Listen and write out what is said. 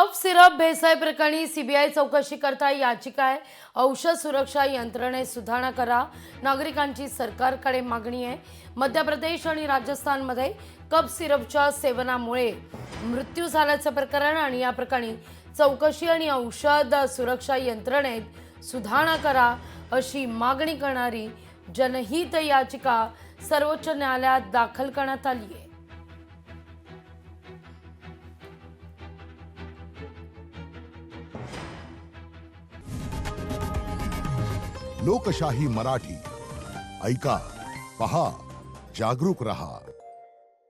Cough syrup भेसळ प्रकरणी CBI चौकशी करता याचिका आहे। औषध सुरक्षा यंत्रणेत सुधारणा करा, नागरिकांची सरकारकडे मागणी आहे। मध्य प्रदेश आणि राजस्थानमध्ये कफ सिरपच्या सेवनामुळे मृत्यू झाल्याचं प्रकरण आणि या प्रकरणी चौकशी आणि औषध सुरक्षा यंत्रणेत सुधारणा करा अशी मागणी करणारी जनहित याचिका सर्वोच्च न्यायालयात दाखल करण्यात आली आहे। लोकशाही मराठी ऐका, पहा, जागरूक रहा।